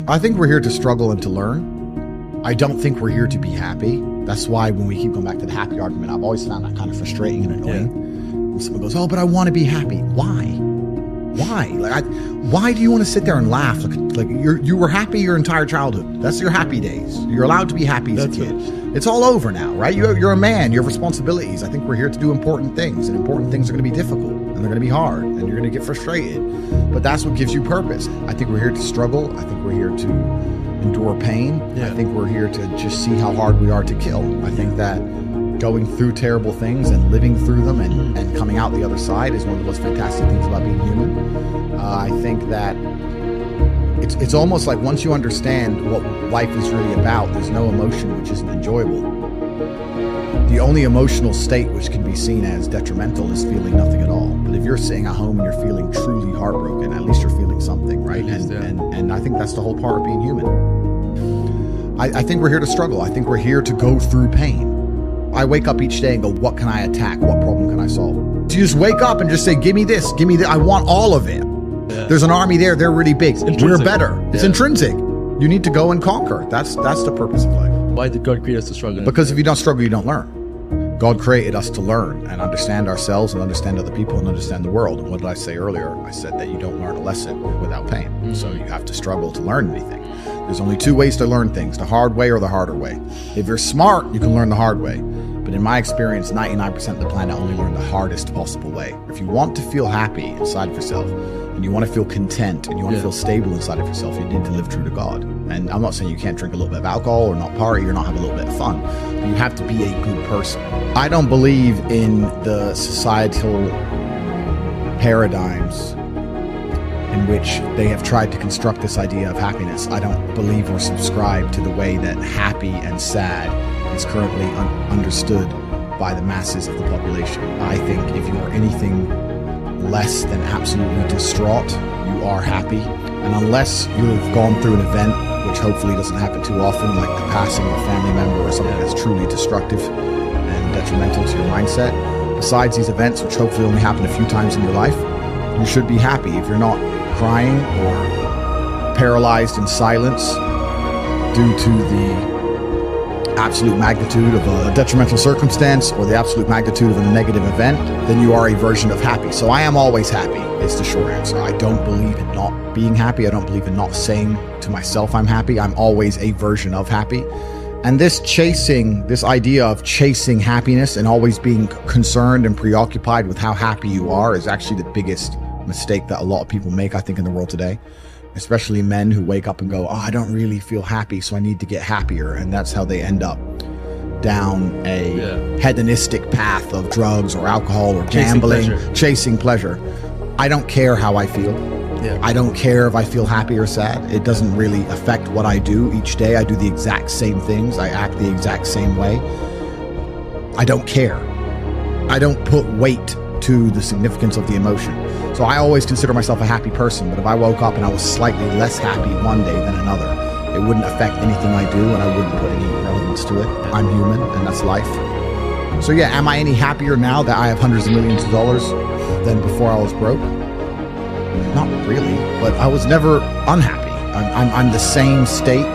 I think we're here to struggle and to learn. I don't think we're here to be happy. That's why when we keep going back to the happy argument, I've always found that kind of frustrating and annoying. When someone goes, oh, but I want to be happy. Why? Why do you want to sit there and laugh? Like you were happy your entire childhood. That's your happy days. You're allowed to be happy as a kid. It's all over now, right? You're a man. You have responsibilities. I think we're here to do important things, and important things are going to be difficult, and they're going to be hard, and you're going to get frustrated. But that's what gives you purpose. I think we're here to struggle. I think we're here to endure pain. I think we're here to just see how hard we are to kill. I think that going through terrible things and living through them and coming out the other side is one of the most fantastic things about being human. I think that it's almost like once you understand what life is really about, there's no emotion which isn't enjoyable. The only emotional state which can be seen as detrimental is feeling nothing at all. But if you're sitting at home and you're feeling truly heartbroken, at least you're feeling something, right? And I think that's the whole part of being human. I think we're here to struggle. I think we're here to go through pain. I wake up each day and go, what can I attack? What problem can I solve? So you just wake up and just say, give me this, give me that. I want all of it. There's an army there. They're really big. We're better. It's intrinsic. You need to go and conquer. That's the purpose of life. Why did God create us to struggle? Because if you don't struggle, you don't learn. God created us to learn and understand ourselves and understand other people and understand the world. And what did I say earlier? I said that you don't learn a lesson without pain. So you have to struggle to learn anything. There's only two ways to learn things, the hard way or the harder way. If you're smart, you can learn the hard way. But in my experience, 99% of the planet only learn the hardest possible way. If you want to feel happy inside of yourself, and you want to feel content, and you want to feel stable inside of yourself, you need to live true to God. And I'm not saying you can't drink a little bit of alcohol or not party or not have a little bit of fun, but you have to be a good person. I don't believe in the societal paradigms in which they have tried to construct this idea of happiness. I don't believe or subscribe to the way that happy and sad is currently understood by the masses of the population. I think if you are anything less than absolutely distraught, you are happy. And unless you've gone through an event, which hopefully doesn't happen too often, like the passing of a family member or something that's truly destructive and detrimental to your mindset, besides these events, which hopefully only happen a few times in your life, you should be happy. If you're not crying or paralyzed in silence due to the absolute magnitude of a detrimental circumstance or the absolute magnitude of a negative event, then you are a version of happy. So I am always happy is the short answer. I don't believe in not being happy. I don't believe in not saying to myself I'm happy. I'm always a version of happy. And this idea of chasing happiness and always being concerned and preoccupied with how happy you are is actually the biggest mistake that a lot of people make, I think, in the world today. Especially men who wake up and go, oh, I don't really feel happy, so I need to get happier. And that's how they end up down a hedonistic path of drugs or alcohol or gambling, chasing pleasure. I don't care how I feel. I don't care if I feel happy or sad. It doesn't really affect what I do each day. I do the exact same things. I act the exact same way. I don't care. I don't put weight to the significance of the emotion. So I always consider myself a happy person, but if I woke up and I was slightly less happy one day than another, it wouldn't affect anything I do and I wouldn't put any relevance to it. I'm human and that's life. So yeah, am I any happier now that I have hundreds of millions of dollars than before I was broke? Not really, but I was never unhappy. I'm the same state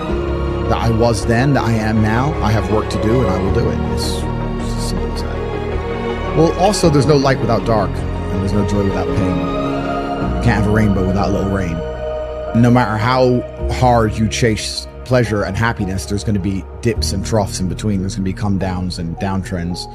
that I was then, that I am now. I have work to do and I will do it. It's as simple as that. Well, also there's no light without dark. And there's no joy without pain. You can't have a rainbow without a little rain. No matter how hard you chase pleasure and happiness, there's going to be dips and troughs in between. There's going to be come downs and downtrends.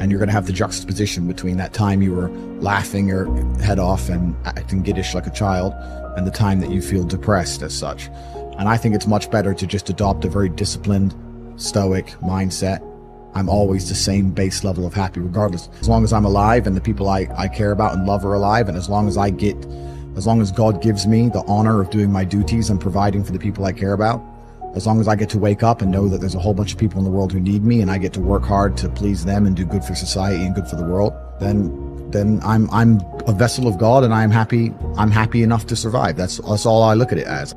And you're going to have the juxtaposition between that time you were laughing your head off and acting giddish like a child and the time that you feel depressed as such. And I think it's much better to just adopt a very disciplined, stoic mindset. I'm always the same base level of happy regardless. As long as I'm alive and the people I care about and love are alive, and as long as God gives me the honor of doing my duties and providing for the people I care about, as long as I get to wake up and know that there's a whole bunch of people in the world who need me and I get to work hard to please them and do good for society and good for the world, then I'm a vessel of God and I'm happy enough to survive. That's all I look at it as.